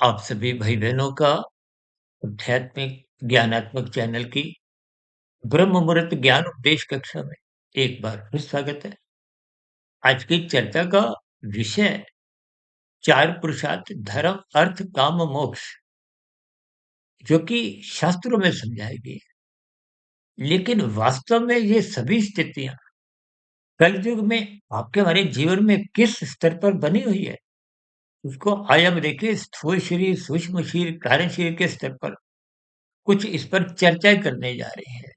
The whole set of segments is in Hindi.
आप सभी भाई-बहनों का आध्यात्मिक ज्ञानात्मक चैनल की ब्रह्म मुहूर्त ज्ञान उपदेश कक्षा में एक बार फिर स्वागत है। आज की चर्चा का विषय 4 पुरुषार्थ धर्म, अर्थ, काम, मोक्ष जो कि शास्त्रों में समझाई गई है। लेकिन वास्तव में ये सभी स्थितियाँ कलयुग में आपके हमारे जीवन में किस स्तर पर बनी हुई है, उसको आइए हम देखें स्थूल शरीर, सूक्ष्म शरीर, कारण शरीर के स्तर पर कुछ इस पर चर्चा करने जा रहे हैं।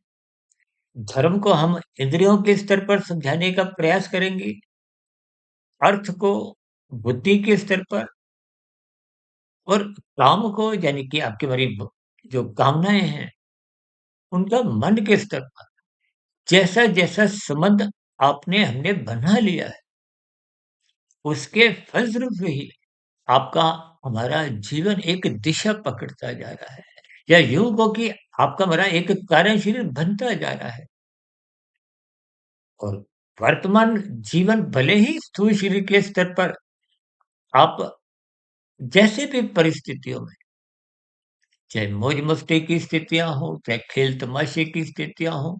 धर्म को हम इंद्रियों के स्तर पर समझाने का प्रयास करेंगे, अर्थ को बुद्धि के स्तर पर और काम को यानी कि आपकी हमारी जो कामनाएँ हैं, उनका मन के स्तर पर। जैसा-जैसा संबंध आपने हमने बना लिया है, उसके फलस्वरूप ही आपका हमारा जीवन एक दिशा पकड़ता जा रहा है। या यूँ कहो कि आपका हमारा एक कार्यशील बनता जा रहा है और वर्तमान जीवन भले ही स्थूल शरीर के स्तर पर आप जैसे भी परिस्थितियों में, चाहे मौज-मस्ती की स्थितियाँ हों, चाहे खेल-तमाशे की स्थितियाँ हों,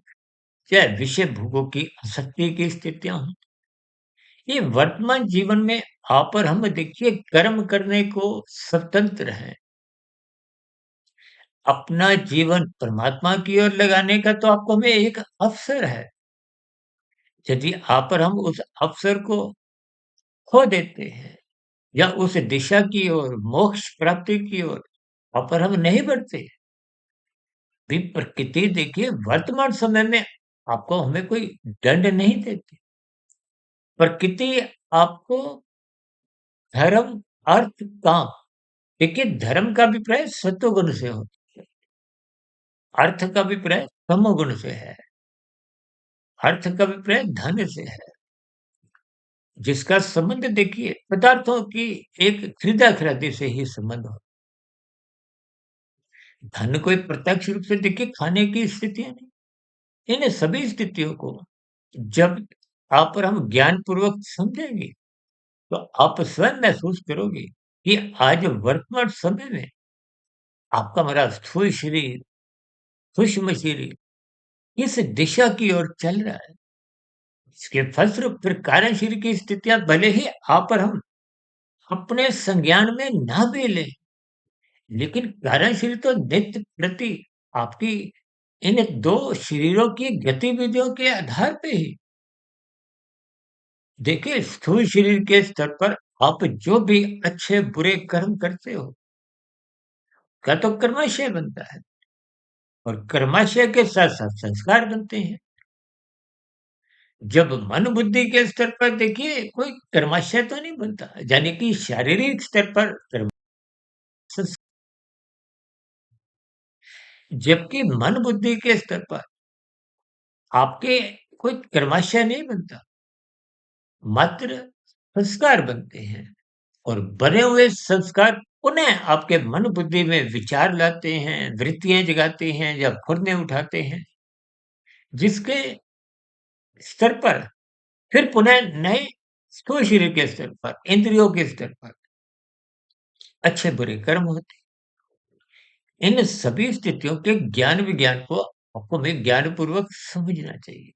चाहे विषय भोगों की आसक्ति की स्थितियाँ हों, ये वर्तमान जीवन में आप और हम देखिए कर्म करने को स्वतंत्र हैं। अपना जीवन परमात्मा की ओर लगाने का तो आपको हमें एक अवसर है। यदि आप और हम उस अवसर को खो देते हैं या उस दिशा की ओर, मोक्ष प्राप्ति की ओर आप और हम नहीं बढ़ते, भी प्रकृति देखिए वर्तमान समय में आपको हमें कोई दंड नहीं देती। प्रकृति आपको धर्म, अर्थ, काम देखिए धर्म का अभिप्राय सत्वगुण से होता है, अर्थ का अभिप्राय तमोगुण से है, अर्थ का अभिप्राय धन से है, जिसका संबंध देखिए पदार्थों की एक खरीदा-खरीदी से ही संबंध हो। धन कोई प्रत्यक्ष रूप से देखिए खाने की स्थितियाँ नहीं। इन सभी स्थितियों को जब आप और हम ज्ञानपूर्वक समझेंगे, तो आप स्वयं महसूस करोगे कि आज वर्तमान समय में आपका हमारा स्थूल शरीर, सूक्ष्म शरीर किस दिशा की ओर चल रहा है। इसके फलस्वरूप फिर कारण शरीर की स्थितियाँ भले ही आप और हम अपने संज्ञान में ना भी लें, लेकिन कारण शरीर तो नित्य प्रति आपकी इन 2 शरीरों की गतिविधियों के आधार पे ही देखिए स्थूल शरीर के स्तर पर आप जो भी अच्छे बुरे कर्म करते हो, का तो कर्माशय बनता है और कर्माशय के साथ-साथ संस्कार बनते हैं। जब मन बुद्धि के स्तर पर देखिए कोई कर्माशय तो नहीं बनता, यानी कि शारीरिक स्तर पर कर्म संस जबकि मन बुद्धि के स्तर पर आपके कोई कर्माशय नहीं बनता, मात्र संस्कार बनते हैं और बने हुए संस्कार पुनः आपके मन बुद्धि में विचार लाते हैं, वृत्तियाँ जगाते हैं या फुर्ने उठाते हैं, जिसके स्तर पर फिर पुनः नए स्थूल शरीर के स्तर पर, इंद्रियों के स्तर पर अच्छे बुरे कर्म होते हैं। इन सभी स्थितियों के ज्ञान विज्ञान को आपको हमें ज्ञानपूर्वक समझना चाहिए।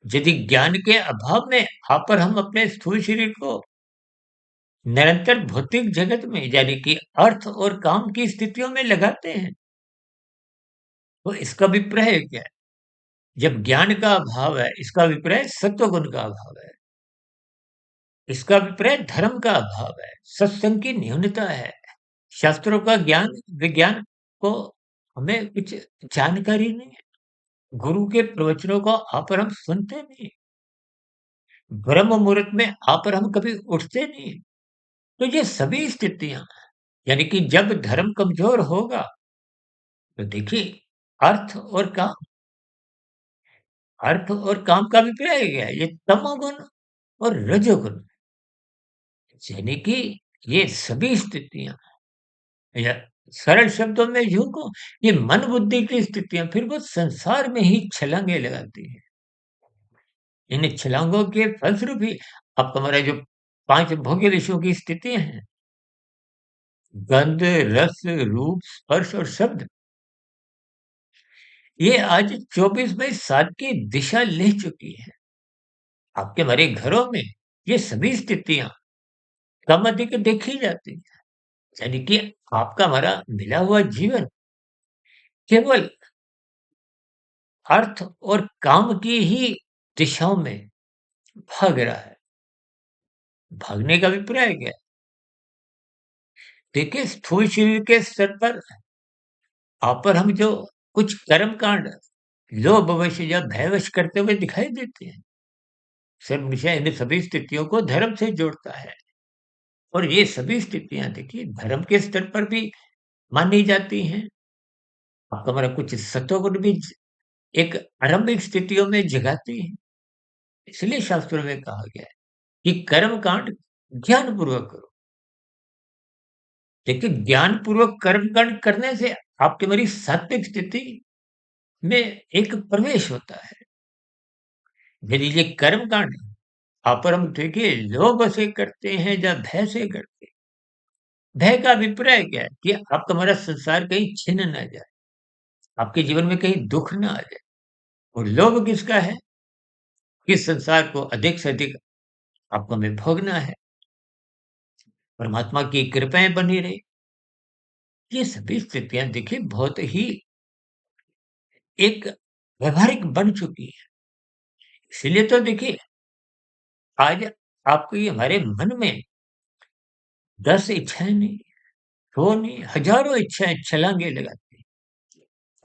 यदि ज्ञान के अभाव में आप और हम अपने स्थूल शरीर को निरंतर भौतिक जगत में यानी कि अर्थ और काम की स्थितियों में लगाते हैं, तो इसका अभिप्राय क्या है? जब ज्ञान का अभाव है, इसका अभिप्राय सत्वगुण का अभाव है। इसका अभिप्राय धर्म का अभाव है, सत्संग की न्यूनता है। शास्त्रों का ज्ञान विज्ञान को हमें कुछ जानकारी नहीं है। गुरु के प्रवचनों को आप और हम सुनते नहीं। ब्रह्म मुहूर्त में आप और हम कभी उठते नहीं। तो ये सभी स्थितियाँ यानी कि जब धर्म कमज़ोर होगा, तो देखिए अर्थ और काम का अभिप्राय क्या है? ये तमोगुण और रजोगुण यानी कि ये सभी स्थितियाँ या सरल शब्दों में यूँ कहूँ, ये मन बुद्धि की स्थितियाँ फिर वो संसार में ही छलांगे लगाती हैं। इन छलांगों के फलस्वरूप ही आपका हमारा जो 5 भोग्य विषयों की स्थितियाँ हैं, गंध, रस, रूप, स्पर्श और शब्द, ये आज 24/7 की दिशा ले चुकी है। आपके हमारे घरों में ये सभी स्थितियाँ कम अधिक देखी जाती हैं। यानी कि आपका हमारा मिला हुआ जीवन केवल अर्थ और काम की ही दिशाओं में भाग रहा है। भागने का अभिप्राय क्या है? देखिए, स्थूल शरीर के स्तर पर आप पर हम जो कुछ कर्म कांड लोभ वश या भय वश करते हुए दिखाई देते हैं, सिर्फ मनुष्य इन सभी स्थितियों को धर्म से जोड़ता है। और ये सभी स्थितियां देखिए धर्म के स्तर पर भी मानी जाती हैं। आपका हमारा कुछ सत्वगुण भी एक आरंभिक स्थितियों में जगाती है। इसलिए शास्त्रों में कहा गया है कि कर्म कांड ज्ञान पूर्वक करो। देखिए, ज्ञान पूर्वक कर्म कांड करने से आपकी हमारी सात्विक स्थिति में एक प्रवेश होता है। यदि ये कर्म कांड आप पर हम देखिए लोभ से करते हैं या भय से करते हैं। भय का अभिप्राय क्या है कि आपका हमारा संसार कहीं छिन ना जाए, आपके जीवन में कहीं दुख ना आ जाए। और लोभ किसका है? कि संसार को अधिक से अधिक आपको हमें भोगना है, परमात्मा की कृपाएं बनी रहे। ये सभी स्थितियां देखिए बहुत ही एक व्यवहारिक बन चुकी है। इसीलिए तो देखिए आज आपकी हमारे मन में 10 इच्छाएं नहीं, 100 नहीं, हजारों इच्छाएं छलांगे लगाती हैं।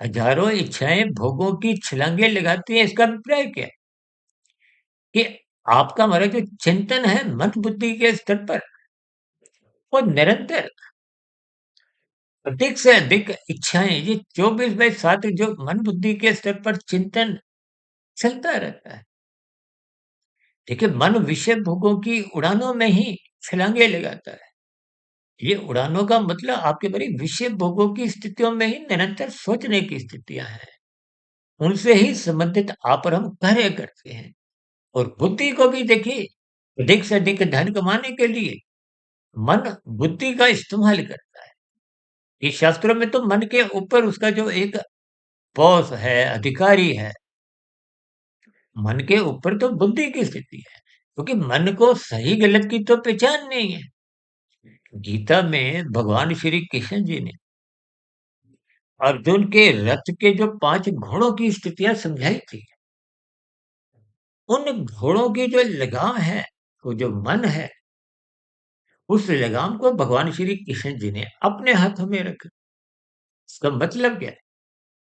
हजारों इच्छाएं भोगों की छलांगे लगाती हैं। इसका अभिप्राय क्या है? कि आपका हमारा जो चिंतन है मन बुद्धि के स्तर पर, वो निरंतर अधिक से अधिक इच्छाएं, ये 24/7 जो मन बुद्धि के स्तर पर चिंतन चलता रहता है। देखिए, मन विषय भोगों की उड़ानों में ही छलांगे लगाता है। ये उड़ानों का मतलब आपके बड़ी विषय भोगों की स्थितियों में ही निरंतर सोचने की स्थितियां हैं। उनसे ही संबंधित आप और हम कार्य करते हैं। और बुद्धि को भी देखिए अधिक से अधिक धन कमाने के लिए मन बुद्धि का इस्तेमाल करता है। ये शास्त्रों में तो मन के ऊपर उसका जो एक बॉस है, अधिकारी है, मन के ऊपर तो बुद्धि की स्थिति है। क्योंकि मन को सही गलत की तो पहचान नहीं है। गीता में भगवान श्री कृष्ण जी ने अर्जुन के रथ के जो 5 घोड़ों की स्थितियाँ समझाई थी, उन घोड़ों की जो लगाम है, वो जो मन है, उस लगाम को भगवान श्री कृष्ण जी ने अपने हाथों में रखा। इसका मतलब क्या है?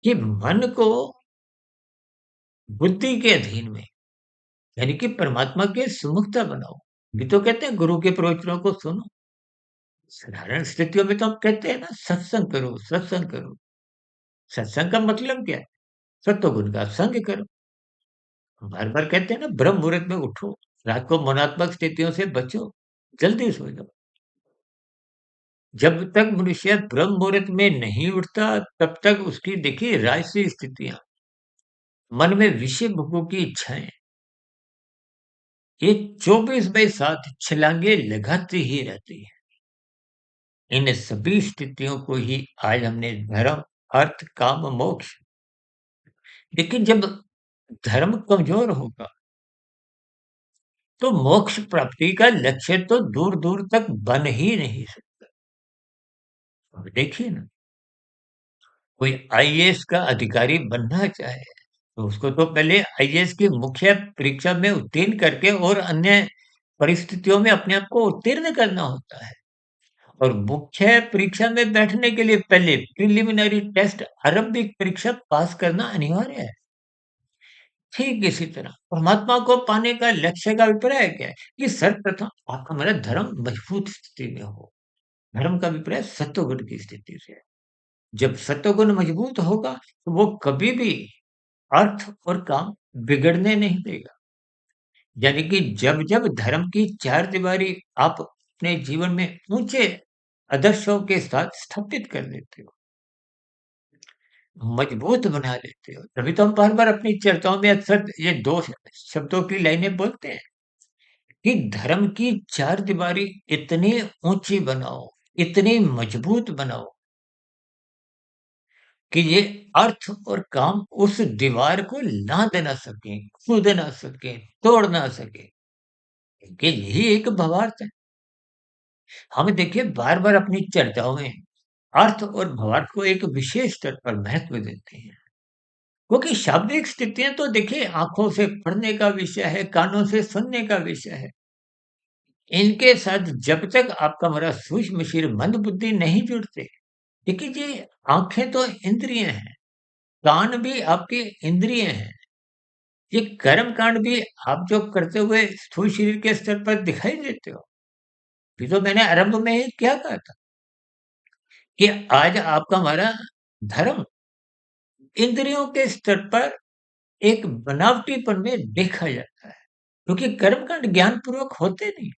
कि मन को बुद्धि के अधीन में, यानी कि परमात्मा के सुमुखता बनाओ। ये तो कहते हैं गुरु के प्रवचनों को सुनो। साधारण स्थितियों में तो हम कहते हैं ना सत्संग करो, सत्संग करो। सत्संग का मतलब क्या है? सत्वगुण का संग करो। बार-बार कहते हैं ना ब्रह्म मुहूर्त में उठो, रात को मनात्मक स्थितियों से बचो, जल्दी सो जाओ। जब तक मनुष्य ब्रह्म मुहूर्त में नहीं उठता, तब तक उसकी देखिए राजसी स्थितियाँ, मन में विषय भोगों की इच्छाएँ, ये 24/7 छलांगे लगाती ही रहती हैं। इन सभी स्थितियों को ही आज हमने धर्म, अर्थ, काम, मोक्ष, लेकिन जब धर्म कमज़ोर होगा, तो मोक्ष प्राप्ति का लक्ष्य तो दूर-दूर तक बन ही नहीं सकता। अब देखिए ना, कोई आईएएस का अधिकारी बनना चाहे, तो उसको तो पहले आईएएस की मुख्य परीक्षा में उत्तीर्ण करके और अन्य परिस्थितियों में अपने आप को उत्तीर्ण करना होता है। और मुख्य परीक्षा में बैठने के लिए पहले प्रिलिमिनरी टेस्ट आरंभिक परीक्षा पास करना अनिवार्य है। ठीक इसी तरह परमात्मा को पाने का लक्ष्य का अभिप्राय क्या है? कि सर्वप्रथम आपका हमारा धर्म मजबूत स्थिति में हो। धर्म का अभिप्राय सत्वगुण की स्थिति से है। जब सत्वगुण मजबूत होगा, तो वो कभी भी अर्थ और काम बिगड़ने नहीं देगा। यानी कि जब-जब धर्म की चारदीवारी आप अपने जीवन में ऊँचे आदर्शों के साथ स्थापित कर देते हो, मजबूत बना लेते हो, तभी तो हम बार-बार अपनी चर्चाओं में अक्सर ये 2 शब्दों की लाइनें बोलते हैं कि धर्म की चारदीवारी इतनी ऊँची बनाओ, इतनी मजबूत बनाओ कि ये अर्थ और काम उस दीवार को लाँघ ना सकें, कूद ना सकें, तोड़ ना सकें। कि यही एक भावार्थ है। हम देखिए बार-बार अपनी चर्चाओं में अर्थ और भावार्थ को एक विशेष स्तर पर महत्व देते हैं। क्योंकि शाब्दिक स्थितियाँ तो देखिए आँखों से पढ़ने का विषय है, कानों से सुनने का विषय है। इनके साथ जब तक आपका हमारा सूक्ष्म शरीर मंदबुद्धि नहीं जुड़ते, देखिए ये आँखें तो इंद्रिय हैं, कान भी आपके इंद्रिय हैं। ये कर्म कांड भी आप जो करते हुए स्थूल शरीर के स्तर पर दिखाई देते हो। ये तो मैंने आरंभ में ही क्या कहा था कि आज आपका हमारा धर्म इंद्रियों के स्तर पर एक बनावटीपन में देखा जाता है। क्योंकि कर्मकांड ज्ञानपूर्वक होते नहीं।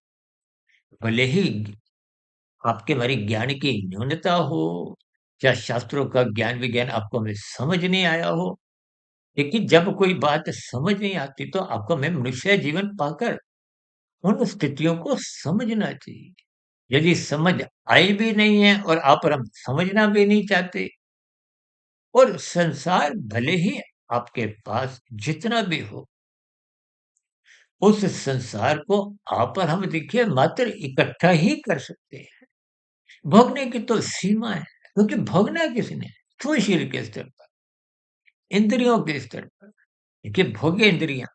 भले ही आपके हमारी ज्ञान की न्यूनता हो, या शास्त्रों का ज्ञान विज्ञान आपको हमें समझ नहीं आया हो, लेकिन जब कोई बात समझ नहीं आती तो आपको हमें मनुष्य जीवन पाकर उन स्थितियों को समझना चाहिए। यदि समझ आई भी नहीं है और आप और हम समझना भी नहीं चाहते, और संसार भले ही आपके पास जितना भी हो, उस संसार को आप और हम देखिए मात्र इकट्ठा ही कर सकते हैं। भोगने की तो सीमा है, क्योंकि भोगना किसने है? स्थूल शरीर के स्तर पर, इंद्रियों के स्तर पर। देखिए भोग्य इंद्रियाँ,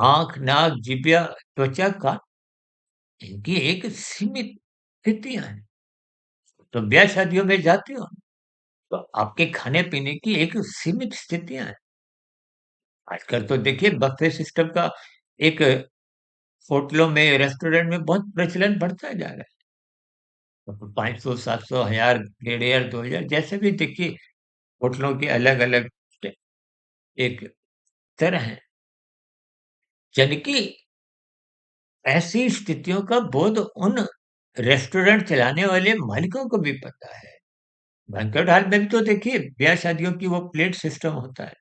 आँख, नाक, जिह्वा, त्वचा, कान, इनकी एक सीमित स्थितियाँ हैं। तो ब्याह शादियों में जाते हो, तो आपके खाने-पीने की एक सीमित स्थितियाँ हैं। आजकल तो देखिए बफ़े सिस्टम का एक होटलों में, रेस्टोरेंट में बहुत प्रचलन बढ़ता जा रहा है। तो 500, 700, 1000, 1500, 2000 जैसे भी देखिए होटलों के अलग-अलग ट एक स्तर हैं। यानी कि ऐसी स्थितियों का बोध उन रेस्टोरेंट चलाने वाले मालिकों को भी पता है। बैंक्वेट हॉल में भी तो देखिए ब्याह शादियों की वो प्लेट सिस्टम होता है।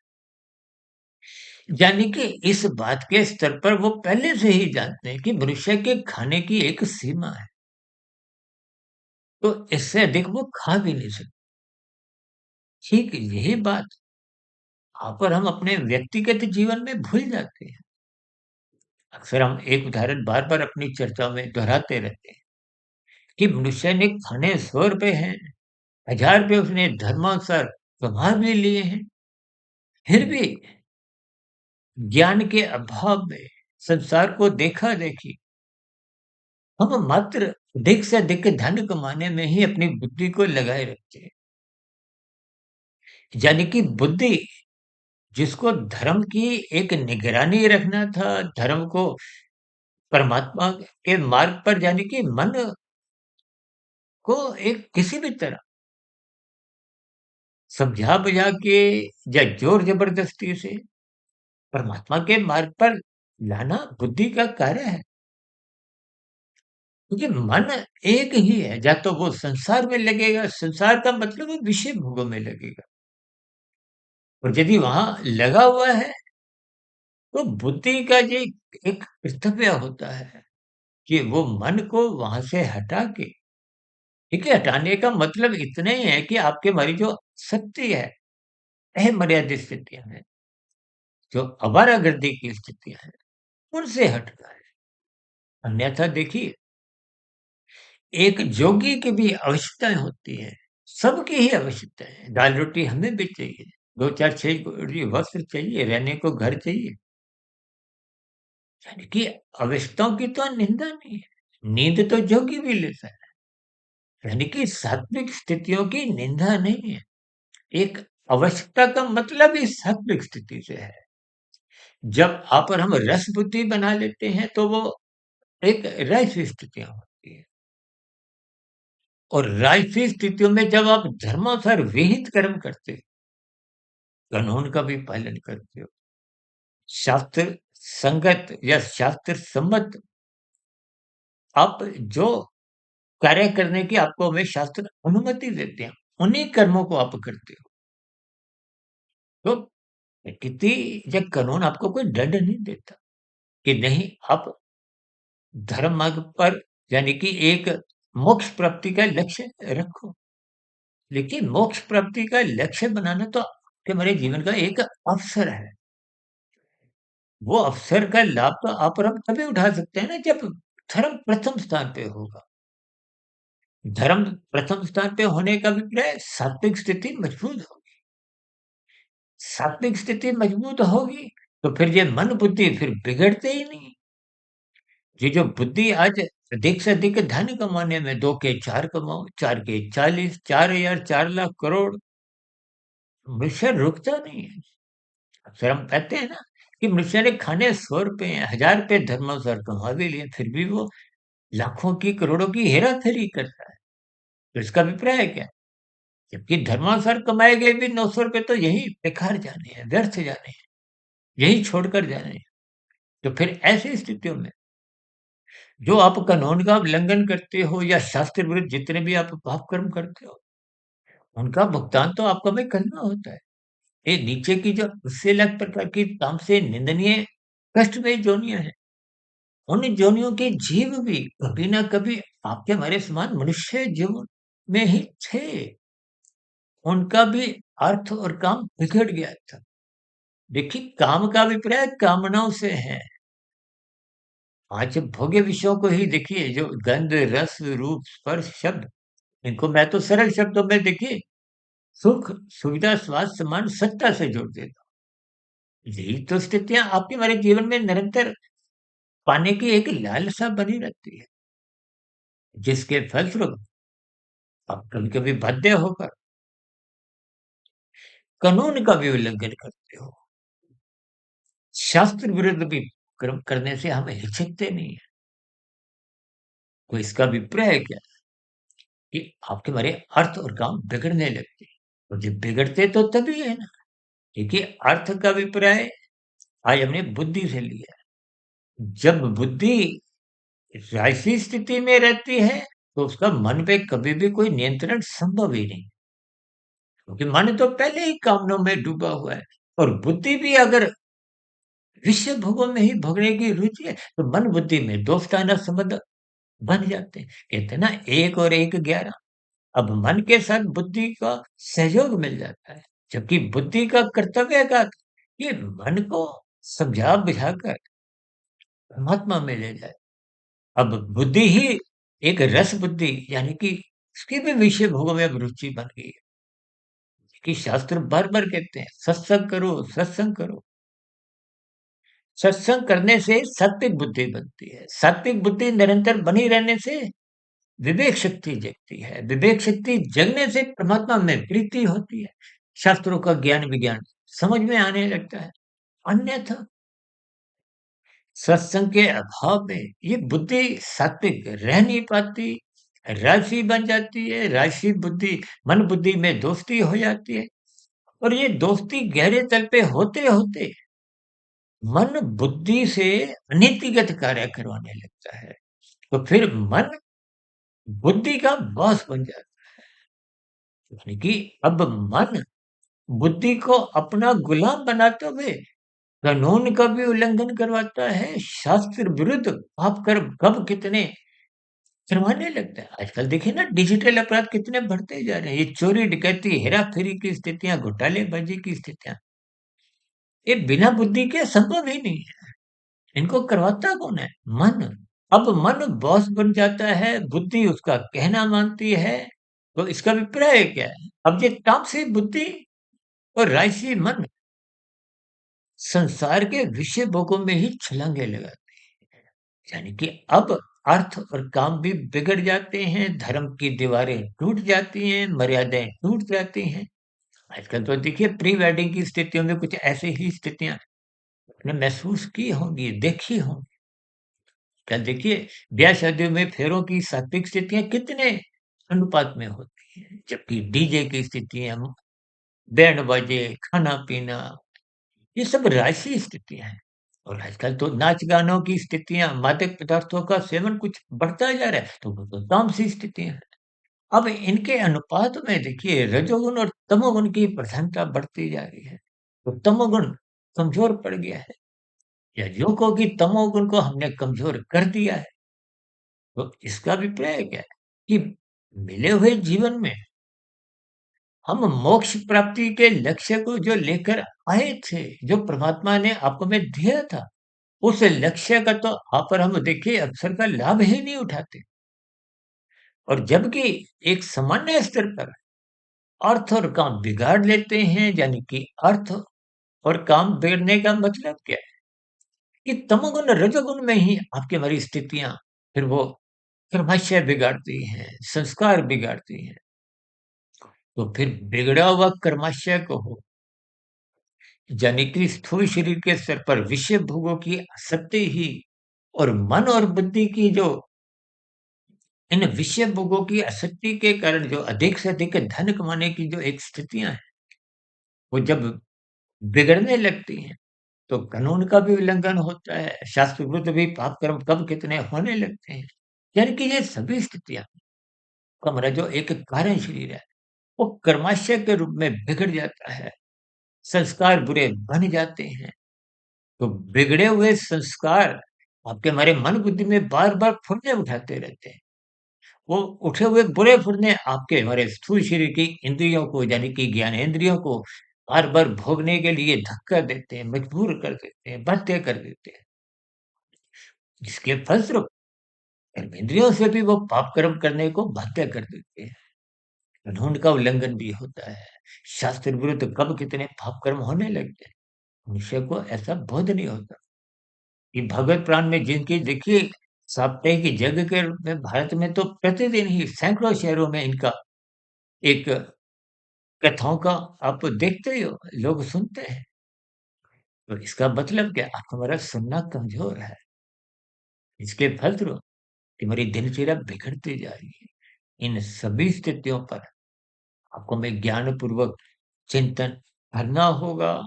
यानी कि इस बात के स्तर पर वो पहले से ही जानते हैं कि मनुष्य के खाने की एक सीमा है, तो इससे अधिक वो खा भी नहीं सकते। ठीक यही बात यहाँ पर हम अपने व्यक्तिगत जीवन में भूल जाते हैं। अक्सर हम एक उदाहरण बार-बार अपनी चर्चा में दोहराते रहते हैं कि मनुष्य ने खाने ₹100 हैं, ₹1000 उसने धर्मानुसार कमा भी लिए हैं, फिर भी ज्ञान के अभाव में संसार को देखा-देखी हम मात्र अधिक से अधिक धन कमाने में ही अपनी बुद्धि को लगाए रखते हैं। यानी कि बुद्धि जिसको धर्म की एक निगरानी रखना था, धर्म को परमात्मा के मार्ग पर यानी कि मन को एक किसी भी तरह समझा-बुझा के या ज़ोर ज़बरदस्ती से परमात्मा के मार्ग पर लाना बुद्धि का कार्य है। क्योंकि मन एक ही है, या तो वो संसार में लगेगा, संसार का मतलब है विषय भोगों में लगेगा। और यदि वहाँ लगा हुआ है, तो बुद्धि का ये एक कर्तव्य होता है कि वो मन को वहाँ से हटा के, ठीक है, हटाने का मतलब इतना ही है कि आपके हमारी जो शक्ति है, अमर्यादित स्थितियाँ हैं, जो आवारागर्दी की स्थितियाँ हैं, उनसे हटना है। अन्यथा देखिए, एक जोगी की भी आवश्यकताएँ होती हैं, सबकी ही आवश्यकताएँ हैं। दाल-रोटी हमें भी चाहिए, 2-4 6 जोड़ी वस्त्र चाहिए, रहने को घर चाहिए। यानी कि आवश्यकताओं की तो निंदा नहीं है, नींद तो जोगी भी लेता है। यानी कि सात्विक स्थितियों की निंदा नहीं है। एक आवश्यकता का मतलब ही सात्विक स्थिति से है। जब आप और हम रस बुद्धि बना लेते हैं, तो वो एक राजसी स्थितियाँ होती हैं। और राजसी स्थितियों में जब आप धर्मानुसार विहित कर्म करते हो, कानून का भी पालन करते हो, शास्त्र संगत या शास्त्र सम्मत आप जो कार्य करने की आपको हमें शास्त्र अनुमति देते हैं, उन्हीं कर्मों को आप करते हो। तो प्रकृति या कानून आपको कोई दंड नहीं देता कि नहीं आप धर्म मार्ग पर यानी कि एक मोक्ष प्राप्ति का लक्ष्य रखो। लेकिन मोक्ष प्राप्ति का लक्ष्य बनाना तो आपके हमारे जीवन का एक अवसर है। वो अवसर का लाभ तो आप और हम तभी उठा सकते हैं ना जब धर्म प्रथम स्थान पे होगा। धर्म प्रथम स्थान पे होने का अभिप्राय सात्विक स्थिति मजबूत होगी। सात्विक स्थिति मजबूत होगी तो फिर ये मन बुद्धि फिर बिगड़ते ही नहीं। ये जो बुद्धि आज अधिक से अधिक धन कमाने में 2 के 4 कमाओ, 4 के 40, 4,000, 4 लाख करोड़, मनुष्य रुकता नहीं है। अक्सर हम कहते हैं ना कि मनुष्य ने खाने 100 रुपए हैं, 1000 रुपए धर्मानुसार कमा भी लिए, फिर भी वो लाखों की करोड़ों की हेरा-फेरी करता है। तो इसका अभिप्राय है क्या? जबकि धर्मानुसार कमाए गए भी 900 रुपए तो यही बेकार जाने हैं, व्यर्थ जाने हैं, यही छोड़कर जाने हैं। तो फिर ऐसी स्थितियों में जो आप कानून का उल्लंघन करते हो या शास्त्र विरुद्ध जितने भी आप पाप कर्म करते हो, उनका भुगतान तो आपको हमें करना होता है। ये नीचे की जो उससे अलग प्रकार की तामसे निंदनीय कष्टमय योनियाँ हैं, उन योनियों के जीव भी कभी न कभी आपके हमारे समान मनुष्य जीवन में ही थे। उनका भी अर्थ और काम बिगड़ गया था। देखिए, काम का अभिप्राय कामनाओं से है। आज भोग्य विषयों को ही देखिए जो गंध, रस, रूप, स्पर्श, शब्द इनको मैं तो सरल शब्दों में देखिए सुख, सुविधा, स्वास्थ्य, सम्मान, सत्ता से जोड़ देता हूँ। यही तो स्थितियाँ आपके हमारे जीवन में निरंतर पाने की एक लालसा बनी रहती है, जिसके फलस्वरूप आप कभी-कभी बाध्य होकर कानून का भी उल्लंघन करते हो। शास्त्र विरुद्ध भी कर्म करने से हम हिचकते नहीं हैं। तो इसका अभिप्राय क्या है कि आपके हमारे अर्थ और काम बिगड़ने लगते हैं। और जब बिगड़ते तो तभी है ना, देखिए अर्थ का अभिप्राय आज हमने बुद्धि से लिया है। जब बुद्धि राशि स्थिति में रहती है, तो उसका मन पे कभी भी कोई नियंत्रण संभव ही नहीं। क्योंकि मन तो पहले ही कामनाओं में डूबा हुआ है और बुद्धि भी अगर विषय भोगों में ही भोगने की रुचि है, तो मन बुद्धि में दोस्ताना संबंध बन जाते हैं। कहते हैं ना 1 और 1 11। अब मन के साथ बुद्धि का सहयोग मिल जाता है। जबकि बुद्धि का कर्तव्य क्या था कि मन को समझा बुझाकर परमात्मा में ले जाए। अब बुद्धि ही एक रस बुद्धि यानी कि उसकी भी विषय भोगों में अब रुचि बन गई है कि शास्त्र बार-बार कहते हैं सत्संग करो, सत्संग करो। सत्संग करने से सात्विक बुद्धि बनती है। सात्विक बुद्धि निरंतर बनी रहने से विवेक शक्ति जगती है। विवेक शक्ति जगने से परमात्मा में प्रीति होती है। शास्त्रों का ज्ञान विज्ञान समझ में आने लगता है। अन्यथा सत्संग के अभाव में ये बुद्धि सात्विक रह नहीं पाती, राशि बन जाती है, राशि बुद्धि मन बुद्धि में दोस्ती हो जाती है और ये दोस्ती गहरे तल पे होते-होते मन बुद्धि से नीतिगत कार्य करवाने लगता है। तो फिर मन बुद्धि का बॉस बन जाता है। यानी कि अब मन बुद्धि को अपना गुलाम बनाते हुए कानून का भी उल्लंघन करवाता है, शास्त्र विरुद्ध पाप कर्म कब कितने करवाने लगता है। आजकल देखिए ना डिजिटल अपराध कितने बढ़ते जा रहे हैं। ये चोरी डकैती, हेरा-फेरी की स्थितियाँ, घोटालेबाजी की स्थितियाँ, ये बिना बुद्धि के संभव ही नहीं है। इनको करवाता कौन है? मन। अब मन बॉस बन जाता है, बुद्धि उसका कहना मानती है, तो इसका अभिप्राय क्या है? अब ये तामसी बुद्धि और राजसी मन संसार के विषय भोगों में ही छलांगे लगाते हैं। यानी कि अब अर्थ और काम भी बिगड़ जाते हैं, धर्म की दीवारें टूट जाती हैं, मर्यादाएँ टूट जाती हैं। आजकल तो देखिए प्री वेडिंग की स्थितियों में कुछ ऐसी ही स्थितियाँ आपने महसूस की होंगी, देखी होंगी। क्या देखिए ब्याह-शादियों में फेरों की सात्विक स्थितियाँ कितने अनुपात में होती हैं, जबकि डीजे की स्थितियाँ, बैंड बाजे, खाना-पीना ये सब राजसी स्थितियाँ हैं। और आजकल तो नाच-गानों की स्थितियाँ, मादक पदार्थों का सेवन कुछ बढ़ता जा रहा है, तो वो तो तामसी स्थितियाँ हैं। अब इनके अनुपात में देखिए रजोगुण और तमोगुण की प्रधानता बढ़ती जा रही है। तो तमोगुण कमज़ोर पड़ गया है या यूँ कहो कि तमोगुण को हमने कमज़ोर कर दिया है। तो इसका अभिप्राय क्या है कि मिले हुए जीवन में हम मोक्ष प्राप्ति के लक्ष्य को जो लेकर आए थे, जो परमात्मा ने आप में दिया था, उस लक्ष्य का तो आप और हम देखिए अवसर का लाभ ही नहीं उठाते। और जबकि एक सामान्य स्तर पर अर्थ और काम बिगाड़ लेते हैं, यानी कि अर्थ और काम बिगड़ने का मतलब क्या है? कि तमोगुण, रजोगुण में ही आपकी हमारी स्थितियाँ, फिर वो कर्माशय बिगाड़ती हैं, संस्कार बिगाड़ती हैं। तो फिर बिगड़ा हुआ कर्माशय को हो, यानी कि स्थूल शरीर के स्तर पर विषय भोगों की आसक्ति ही और मन और बुद्धि की जो इन विषय भोगों की आसक्ति के कारण जो अधिक से अधिक धन कमाने की जो एक स्थितियाँ हैं, वो जब बिगड़ने लगती हैं, तो कानून का भी उल्लंघन होता है, शास्त्र विरुद्ध भी पाप कर्म कब कितने होने लगते हैं। यानी कि ये सभी स्थितियाँ हमारा जो एक कारण शरीर है, वो कर्माशय के रूप में बिगड़ जाता है, संस्कार बुरे बन जाते हैं। तो बिगड़े हुए संस्कार आपके हमारे मन बुद्धि में बार-बार फुर्ने उठाते रहते हैं। वो उठे हुए बुरे फुर्ने आपके हमारे स्थूल शरीर की इंद्रियों को, यानी कि ज्ञानेंद्रियों को बार-बार भोगने के लिए धक्का देते हैं, मजबूर कर देते हैं, बाध्य कर देते हैं। जिसके फलस्वरूप कर्मेंद्रियों से भी वो पाप कर्म करने को बाध्य कर देते हैं। कानून का उल्लंघन भी होता है। शास्त्र विरुद्ध कब कितने पाप कर्म होने लगते हैं। मनुष्य को ऐसा बोध नहीं होता कि भगवत प्राण में जिनकी देखिए साप्ताहिक यज्ञ के में भारत में तो प्रतिदिन ही सैकड़ों शहरों में इनका एक कथाओं का आप देखते ही हो, लोग सुनते हैं। तो इसका मतलब क्या? आप हमारा सुनना कमज़ोर है। इसके फलस्वरूप हमारी दिनचर्या बिगड़ती जा रही है। इन सभी स्थितियों पर आपको हमें ज्ञानपूर्वक चिंतन करना होगा,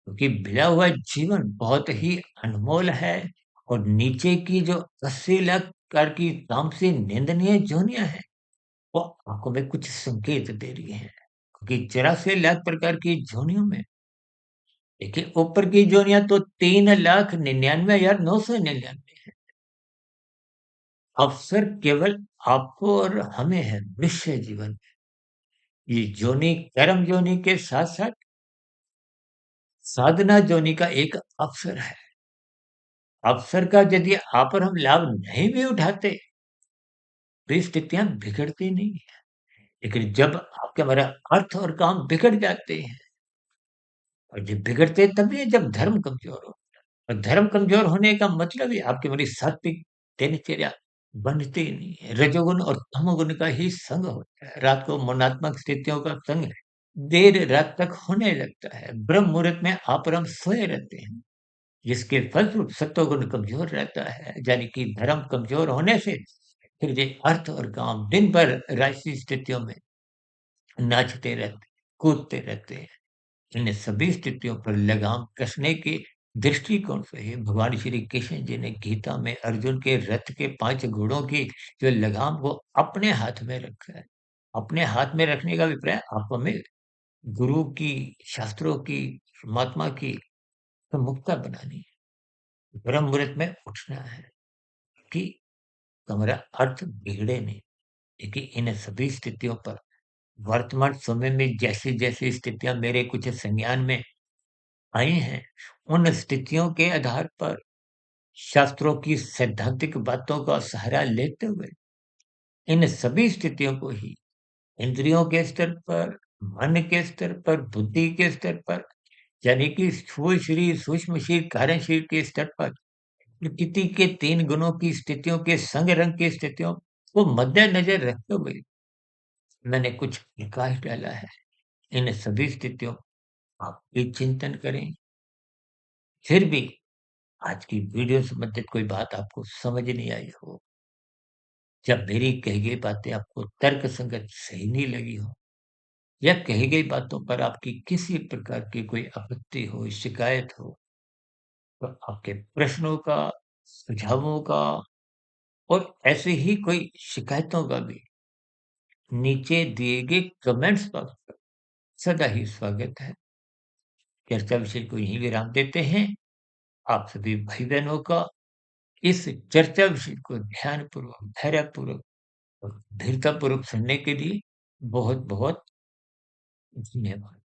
क्योंकि मिला हुआ जीवन बहुत ही अनमोल है और नीचे की जो 80 लाख प्रकार की तामसी निंदनीय योनियाँ हैं, वो आपको में कुछ संकेत दे रही हैं। क्योंकि 84 लाख प्रकार की योनियों में देखिए ऊपर की योनियाँ तो 3,99,999 है। अवसर केवल आपको और हमें है निश्चय जीवन। ये योनि कर्म योनि के साथ-साथ साधना योनि का एक अवसर है। अवसर का यदि आप और हम लाभ नहीं भी उठाते, तो ये स्थितियाँ बिगड़ती नहीं है। लेकिन जब आपके हमारा अर्थ और काम बिगड़ जाते हैं और जब बिगड़ते तभी है जब धर्म कमज़ोर हो। और धर्म कमज़ोर होने का मतलब ही आपकी हमारी सात्विक दिनचर्या बनती ही नहीं है। रजोगुण और तमोगुण का ही संग होता है। रात को मनात्मक स्थितियों का संग देर रात तक होने लगता है। ब्रह्म मुहूर्त में आप और हम सोए रहते हैं। जिसके फलस्वरूप सत्वगुण कमज़ोर रहता है, यानी कि धर्म कमज़ोर होने से फिर ये अर्थ और काम दिन भर राजसी स्थितियों में नाचते रहते, कूदते रहते हैं। इन सभी स्थितियों पर लगाम कसने के दृष्टिकोण से ही भगवान श्री कृष्ण जी ने गीता में अर्जुन के रथ के 5 घोड़ों की जो लगाम वो अपने हाथ में रखा है। अपने हाथ में रखने का अभिप्राय आप हमें गुरु की, शास्त्रों की, परमात्मा की प्रमुखता बनानी है। ब्रह्म मुहूर्त में उठना है कि हमारा अर्थ बिगड़े नहीं। देखिए इन सभी स्थितियों पर वर्तमान समय में जैसी-जैसी स्थितियाँ मेरे कुछ संज्ञान में आई हैं, उन स्थितियों के आधार पर शास्त्रों की सैद्धांतिक बातों का सहारा लेते हुए इन सभी स्थितियों को ही इंद्रियों के स्तर पर, मन के स्तर पर, बुद्धि के स्तर पर, यानी कि स्थूल शरीर, सूक्ष्म शरीर, कारण शरीर के स्तर पर प्रकृति के 3 गुणों की स्थितियों के संग रंग की स्थितियों को मद्देनजर रखते हुए मैंने कुछ प्रकाश डाला है। इन सभी स्थितियों आप भी चिंतन करें। फिर भी आज की वीडियो संबंधित कोई बात आपको समझ नहीं आई हो, जब मेरी कही गई बातें आपको तर्कसंगत सही नहीं लगी हो या कही गई बातों पर आपकी किसी प्रकार की कोई आपत्ति हो, शिकायत हो, तो आपके प्रश्नों का, सुझावों का और ऐसे ही कोई शिकायतों का भी नीचे दिए गए कमेंट्स बॉक्स पर सदा ही स्वागत है। चर्चा विषय को यहीं विराम देते हैं। आप सभी भाई-बहनों का इस चर्चा विषय को ध्यानपूर्वक, धैर्यपूर्वक और धीरतापूर्वक सुनने के लिए बहुत-बहुत धन्यवाद।